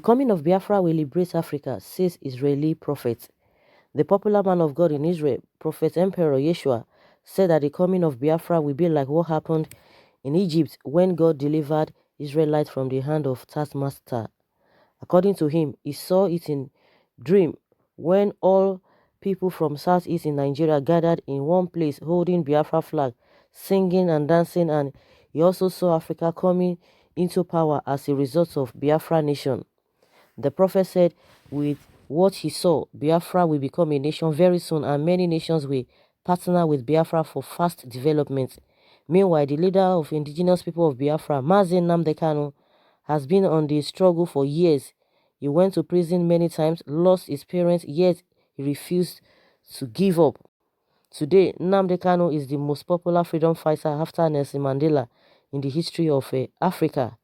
coming of Biafra will liberate Africa, says Israeli prophet. The popular man of God in Israel, Prophet Emperor Yeshua, said that the coming of Biafra will be like what happened in Egypt when God delivered Israelites from the hand of taskmaster. According to him, he saw it in dream when all people from southeast in Nigeria gathered in one place holding Biafra flag, singing and dancing, and he also saw Africa coming into power as a result of Biafra nation. The prophet said with what he saw, Biafra will become a nation very soon and many nations will partner with Biafra for fast development. Meanwhile, the leader of indigenous people of Biafra, Mazi Nnamdi Kanu, has been on the struggle for years. He went to prison many times, lost his parents, yet he refused to give up. Today, Nnamdi Kanu is the most popular freedom fighter after Nelson Mandela in the history of Africa.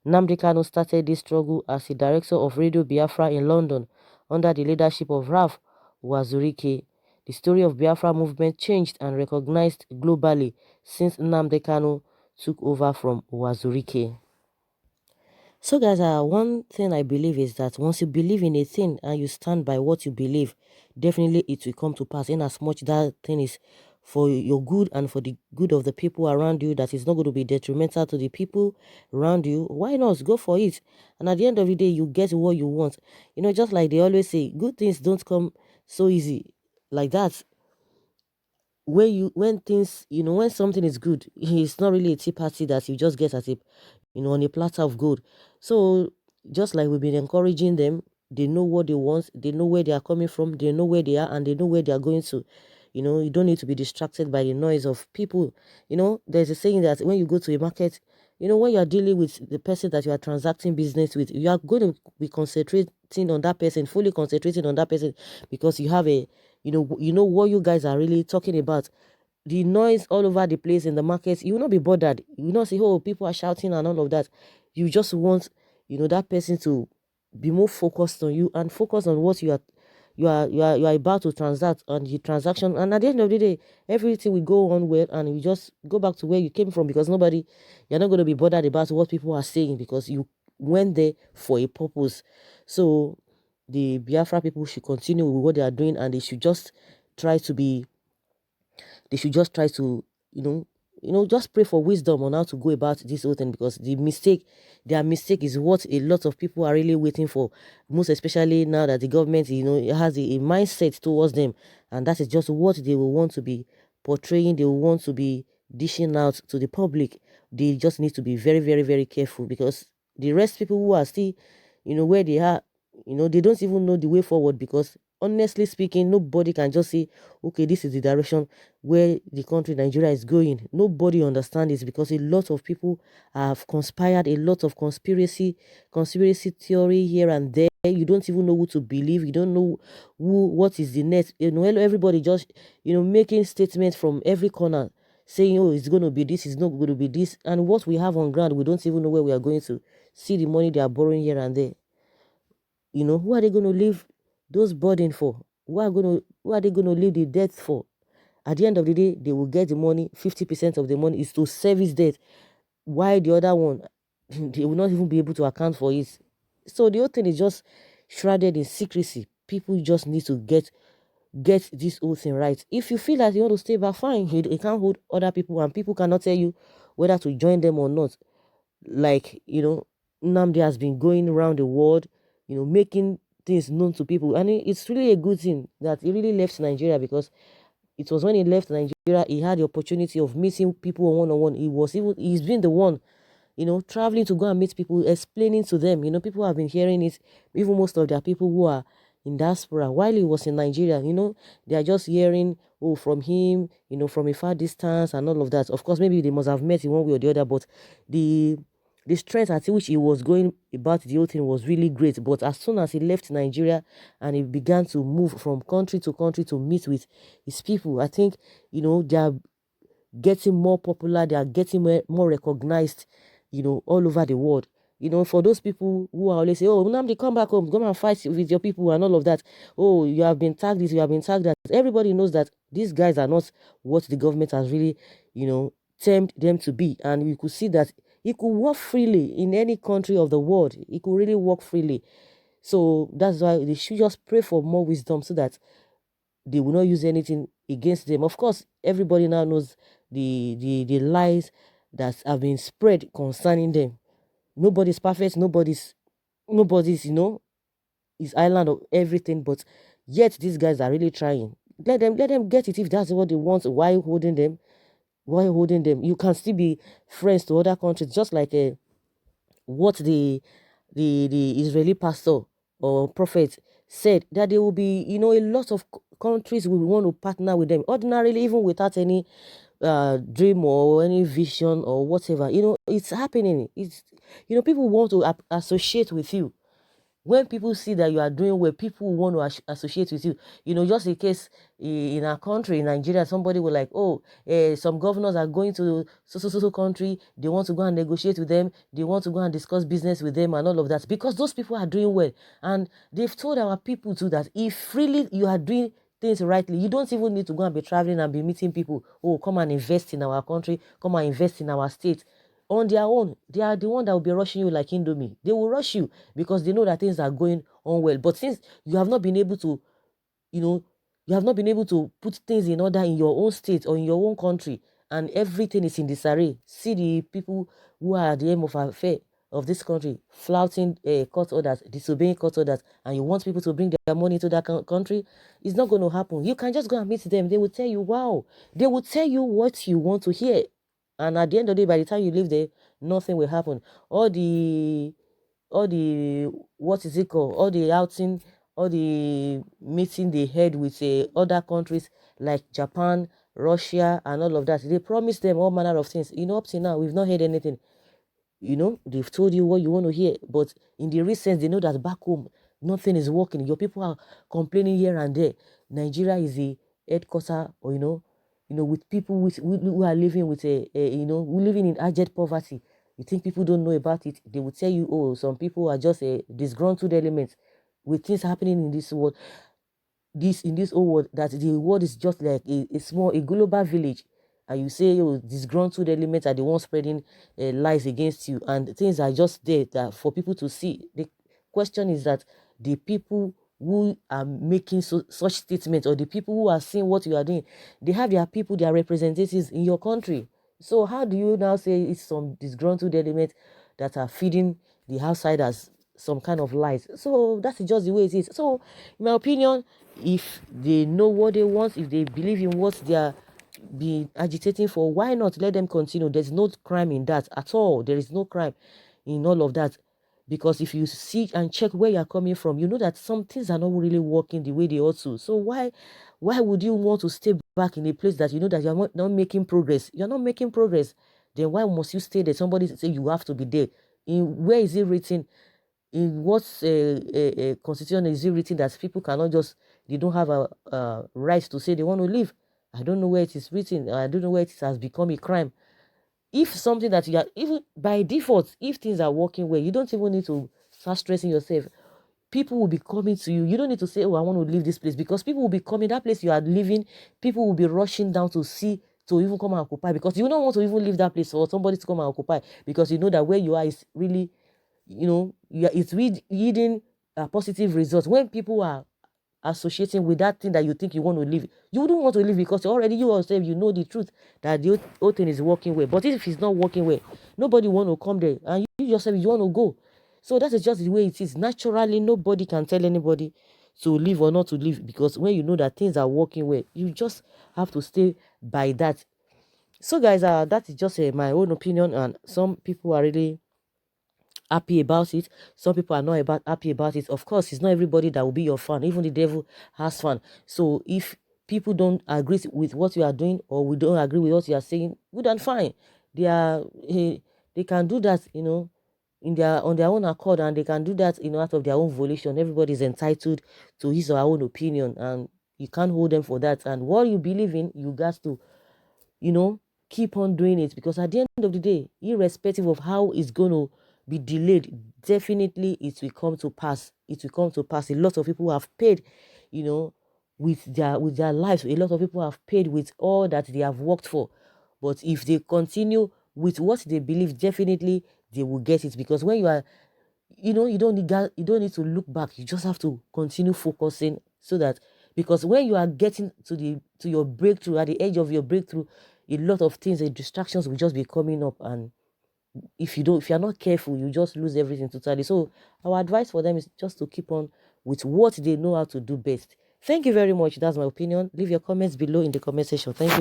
Nnamdi Kanu started this struggle as the director of Radio Biafra in London under the leadership of Ralph Wazurike. The story of Biafra movement changed and recognized globally since Nnamdi Kanu took over from Wazurike. So guys, one thing I believe is that once you believe in a thing and you stand by what you believe, definitely it will come to pass, in as much that thing is for your good and for the good of the people around you, that is not going to be detrimental to the people around you. Why not go for it? And at the end of the day, you get what you want. You know, just like they always say, good things don't come so easy like that. When things, you know, when something is good, it's not really a tea party that you just get at a, you know, on a platter of gold. So just like we've been encouraging them, they know what they want, they know where they are coming from, they know where they are, and they know where they are going to. You know, you don't need to be distracted by the noise of people. You know, there's a saying that when you go to a market, you know, when you are dealing with the person that you are transacting business with, you are going to be concentrating on that person, fully concentrating on that person, because you have a, you know what you guys are really talking about. The noise all over the place in the market, you will not be bothered. You will not say, oh, people are shouting and all of that. You just want, you know, that person to be more focused on you and focus on what you are about to transact on the transaction. And at the end of the day, everything will go on well and you just go back to where you came from, because you're not going to be bothered about what people are saying, because you went there for a purpose. So the Biafra people should continue with what they are doing, and they should just try to be, just pray for wisdom on how to go about this whole thing, because their mistake is what a lot of people are really waiting for, most especially now that the government, has a mindset towards them, and that is just what they will want to be portraying, they will want to be dishing out to the public. They just need to be very, very, very careful, because the rest people who are still, where they are, they don't even know the way forward, because honestly speaking, nobody can just say, okay, this is the direction where the country Nigeria is going. Nobody understands this, because a lot of people have conspired, a lot of conspiracy theory here and there. You don't even know who to believe. You don't know what is the next. Everybody just, making statements from every corner, saying, oh, it's going to be this, it's not going to be this. And what we have on ground, we don't even know where we are going to see the money they are borrowing here and there. Who are they going to leave those burden for? Who are they going to leave the debt for? At the end of the day, they will get the money. 50% of the money is to service debt. While the other one, they will not even be able to account for it. So the whole thing is just shrouded in secrecy. People just need to get this whole thing right. If you feel that you want to stay back, fine. You can't hold other people, and people cannot tell you whether to join them or not. Like, Nnamdi has been going around the world, making things known to people. And it's really a good thing that he really left Nigeria, because it was when he left Nigeria, he had the opportunity of meeting people one-on-one. He's been the one, traveling to go and meet people, explaining to them. People have been hearing it, even most of their people who are in diaspora. While he was in Nigeria, they are just hearing, from him, from a far distance and all of that. Of course, maybe they must have met in one way or the other, but the strength at which he was going about the whole thing was really great. But as soon as he left Nigeria and he began to move from country to country to meet with his people, I think, they are getting more popular, they are getting more recognized, all over the world. For those people who are always say, oh, Nnamdi, come back home, come and fight with your people and all of that. Oh, you have been tagged this, you have been tagged that. Everybody knows that these guys are not what the government has really, termed them to be. And you could see that he could walk freely in any country of the world. He could really walk freely. So that's why they should just pray for more wisdom so that they will not use anything against them. Of course, everybody now knows the lies that have been spread concerning them. Nobody's perfect, nobody's is island of everything, but yet these guys are really trying. Let them get it. If that's what they want, why holding them? Why holding them? You can still be friends to other countries, just like what the Israeli pastor or prophet said, that there will be, a lot of countries will want to partner with them ordinarily, even without any dream or any vision or whatever. It's happening. It's people want to associate with you. When people see that you are doing well, people want to associate with you. Just in case in our country, in Nigeria, somebody will like, oh, some governors are going to so country. They want to go and negotiate with them. They want to go and discuss business with them and all of that, because those people are doing well. And they've told our people too that if really you are doing things rightly, you don't even need to go and be traveling and be meeting people. Oh, come and invest in our country. Come and invest in our state. On their own, they are the one that will be rushing you like Indomie. They will rush you because they know that things are going on well. But since you have not been able to, you know, you have not been able to put things in order in your own state or in your own country, and everything is in disarray. See the people who are at the aim of affair of this country flouting court orders, disobeying court orders, and you want people to bring their money to that country. It's not going to happen. You can just go and meet them. They will tell you, wow. They will tell you what you want to hear. And at the end of the day, by the time you leave there, nothing will happen. All the what is it called? All the outing, all the meeting they had with other countries like Japan, Russia, and all of that. They promised them all manner of things. Up to now, we've not heard anything. They've told you what you want to hear, but in the recent, they know that back home, nothing is working. Your people are complaining here and there. Nigeria is the headquarter, or with people who are living with who living in abject poverty. You think people don't know about it? They will tell you, oh, some people are just a disgruntled element with things happening in this world, in this whole world, that the world is just like a global village, and you say, oh, disgruntled elements are the ones spreading lies against you, and things are just there that for people to see. The question is that the people who are making such statements, or the people who are seeing what you are doing, they have their people, their representatives in your country. So how do you now say it's some disgruntled elements that are feeding the outsiders some kind of lies? So that's just the way it is. So in my opinion, if they know what they want, if they believe in what they are being agitating for, why not let them continue? There's no crime in that at all. There is no crime in all of that, because if you see and check where you're coming from, you know that some things are not really working the way they ought to. So why would you want to stay back in a place that you know that you're not making progress? You're not making progress. Then why must you stay there? Somebody say you have to be there. In where is it written? In what constitution is it written that people cannot just, they don't have a right to say they want to leave? I don't know where it is written. I don't know where it has become a crime. If something that you are, even by default, if things are working well, you don't even need to start stressing yourself. People will be coming to you. You don't need to say, oh, I want to leave this place, because people will be coming. That place you are living, people will be rushing down to see, to even come and occupy, because you don't want to even leave that place for somebody to come and occupy, because you know that where you are is really, it's yielding a positive result. When people are associating with that thing that you think you want to leave, you wouldn't want to leave, because already you yourself, you know the truth that the whole thing is working well. But if it's not working well, nobody want to come there, and you yourself, you want to go. So that is just the way it is. Naturally, nobody can tell anybody to leave or not to leave, because when you know that things are working well, you just have to stay by that. So guys, that is just my own opinion, and some people are really happy about it. Some people are not happy about it. Of course, it's not everybody that will be your fan. Even the devil has fun. So if people don't agree with what you are doing, or we don't agree with what you are saying, good and fine. They can do that, on their own accord, and they can do that, out of their own volition. Everybody is entitled to his or her own opinion, and you can't hold them for that. And what you believe in, you got to, keep on doing it, because at the end of the day, irrespective of how it's going to be delayed, definitely it will come to pass. It will come to pass. A lot of people have paid, with their lives. A lot of people have paid with all that they have worked for. But if they continue with what they believe, definitely they will get it. Because when you are you don't need to look back. You just have to continue focusing, so that, because when you are getting to your breakthrough, at the edge of your breakthrough, a lot of things and distractions will just be coming up, and if you're not careful, you just lose everything totally. So our advice for them is just to keep on with what they know how to do best. Thank you very much. That's my opinion. Leave your comments below in the comment section. Thank you.